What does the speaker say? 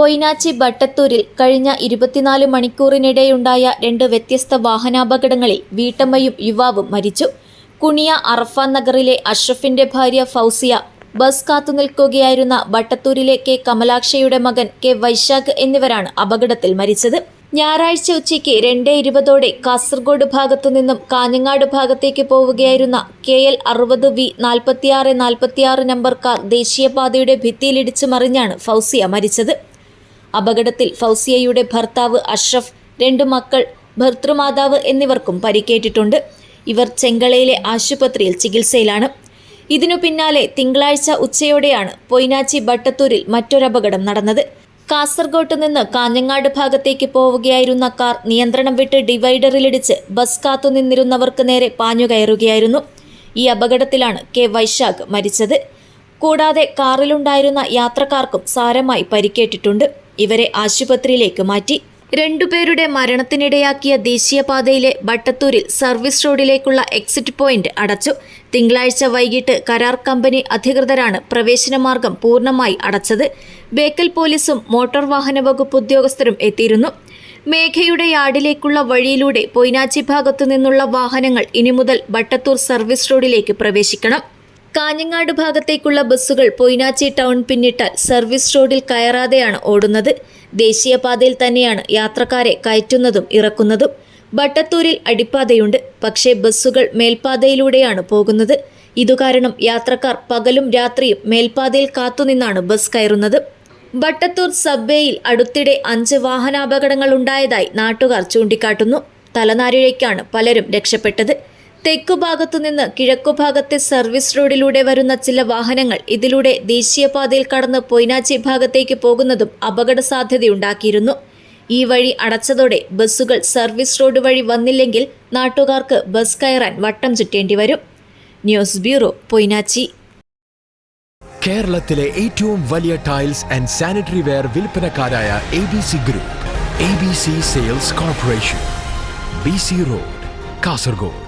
പൊയിനാച്ചി ബട്ടത്തൂരിൽ കഴിഞ്ഞ 24 മണിക്കൂറിനിടെയുണ്ടായ 2 വ്യത്യസ്ത വാഹനാപകടങ്ങളിൽ വീട്ടമ്മയും യുവാവും മരിച്ചു. കുണിയ അറഫാൻ നഗറിലെ അഷ്റഫിന്റെ ഭാര്യ ഫൗസിയ ബസ് കാത്തുനിൽക്കുകയായിരുന്ന ബട്ടത്തൂരിലെ കെ കമലാക്ഷയുടെ മകൻ കെ വൈശാഖ് എന്നിവരാണ് അപകടത്തിൽ മരിച്ചത്. ഞായറാഴ്ച ഉച്ചയ്ക്ക് 2:20 കാസർഗോഡ് ഭാഗത്തുനിന്നും കാഞ്ഞങ്ങാട് ഭാഗത്തേക്ക് പോവുകയായിരുന്ന KL 60V 4646 നമ്പർ കാർ ദേശീയപാതയുടെ ഭിത്തിയിലിടിച്ചു മറിഞ്ഞാണ് ഫൗസിയ മരിച്ചത്. അപകടത്തിൽ ഫൗസിയയുടെ ഭർത്താവ് അഷ്റഫ്, 2 മക്കൾ, ഭർതൃമാതാവ് എന്നിവർക്കും പരിക്കേറ്റിട്ടുണ്ട്. ഇവർ ചെങ്കളയിലെ ആശുപത്രിയിൽ ചികിത്സയിലാണ്. ഇതിനു പിന്നാലെ തിങ്കളാഴ്ച ഉച്ചയോടെയാണ് പൊയിനാച്ചി ബട്ടത്തൂരിൽ മറ്റൊരപകടം നടന്നത്. കാസർഗോട്ട് നിന്ന് കാഞ്ഞങ്ങാട് ഭാഗത്തേക്ക് പോവുകയായിരുന്ന കാർ നിയന്ത്രണം വിട്ട് ഡിവൈഡറിലിടിച്ച് ബസ് കാത്തുനിന്നിരുന്നവർക്ക് നേരെ പാഞ്ഞുകയറുകയായിരുന്നു. ഈ അപകടത്തിലാണ് കെ വൈശാഖ് മരിച്ചത്. കൂടാതെ കാറിലുണ്ടായിരുന്ന യാത്രക്കാർക്കും സാരമായി പരിക്കേറ്റിട്ടുണ്ട്. ഇവരെ ആശുപത്രിയിലേക്ക് മാറ്റി. 2 പേരുടെ മരണത്തിനിടയാക്കിയ ദേശീയപാതയിലെ ബട്ടത്തൂരിൽ സർവീസ് റോഡിലേക്കുള്ള എക്സിറ്റ് പോയിന്റ് അടച്ചു. തിങ്കളാഴ്ച വൈകിട്ട് കരാർ കമ്പനി അധികൃതരാണ് പ്രവേശനമാർഗം പൂർണ്ണമായി അടച്ചത്. ബേക്കൽ പോലീസും മോട്ടോർ വാഹന വകുപ്പ് ഉദ്യോഗസ്ഥരും എത്തിയിരുന്നു. മേഘയുടെ യാർഡിലേക്കുള്ള വഴിയിലൂടെ പൊയിനാച്ചി ഭാഗത്തു നിന്നുള്ള വാഹനങ്ങൾ ഇനി മുതൽ ബട്ടത്തൂർ സർവീസ് റോഡിലേക്ക് പ്രവേശിക്കണം. കാഞ്ഞങ്ങാട് ഭാഗത്തേക്കുള്ള ബസ്സുകൾ പൊയിനാച്ചി ടൗൺ പിന്നിട്ടാൽ സർവീസ് റോഡിൽ കയറാതെയാണ് ഓടുന്നത്. ദേശീയപാതയിൽ തന്നെയാണ് യാത്രക്കാരെ കയറ്റുന്നതും ഇറക്കുന്നതും. ബട്ടത്തൂരിൽ അടിപ്പാതയുണ്ട്, പക്ഷേ ബസ്സുകൾ മേൽപ്പാതയിലൂടെയാണ് പോകുന്നത്. ഇതുകാരണം യാത്രക്കാർ പകലും രാത്രിയും മേൽപ്പാതയിൽ കാത്തുനിന്നാണ് ബസ് കയറുന്നത്. ബട്ടത്തൂർ സബ്വേയിൽ അടുത്തിടെ 5 വാഹനാപകടങ്ങൾ ഉണ്ടായതായി നാട്ടുകാർ ചൂണ്ടിക്കാട്ടുന്നു. തലനാരിഴയ്ക്കാണ് പലരും രക്ഷപ്പെട്ടത്. തെക്കുഭാഗത്തുനിന്ന് കിഴക്കുഭാഗത്തെ സർവീസ് റോഡിലൂടെ വരുന്ന ചില വാഹനങ്ങൾ ഇതിലൂടെ ദേശീയപാതയിൽ കടന്ന് പൊയിനാച്ചി ഭാഗത്തേക്ക് പോകുന്നതും അപകട സാധ്യതയുണ്ടാക്കിയിരുന്നു. ഈ വഴി അടച്ചതോടെ ബസ്സുകൾ സർവീസ് റോഡ് വഴി വന്നില്ലെങ്കിൽ നാട്ടുകാർക്ക് ബസ് കയറാൻ വട്ടം ചുറ്റേണ്ടി വരും. News bureau, Poinachi. കേരളത്തിലെ ഏറ്റവും വലിയ ടൈൽസ് ആൻഡ് സാനിറ്ററി വെയർ വിൽപ്പനക്കാരായ ABC group, ABC sales corporation, BC road, Kasaragod.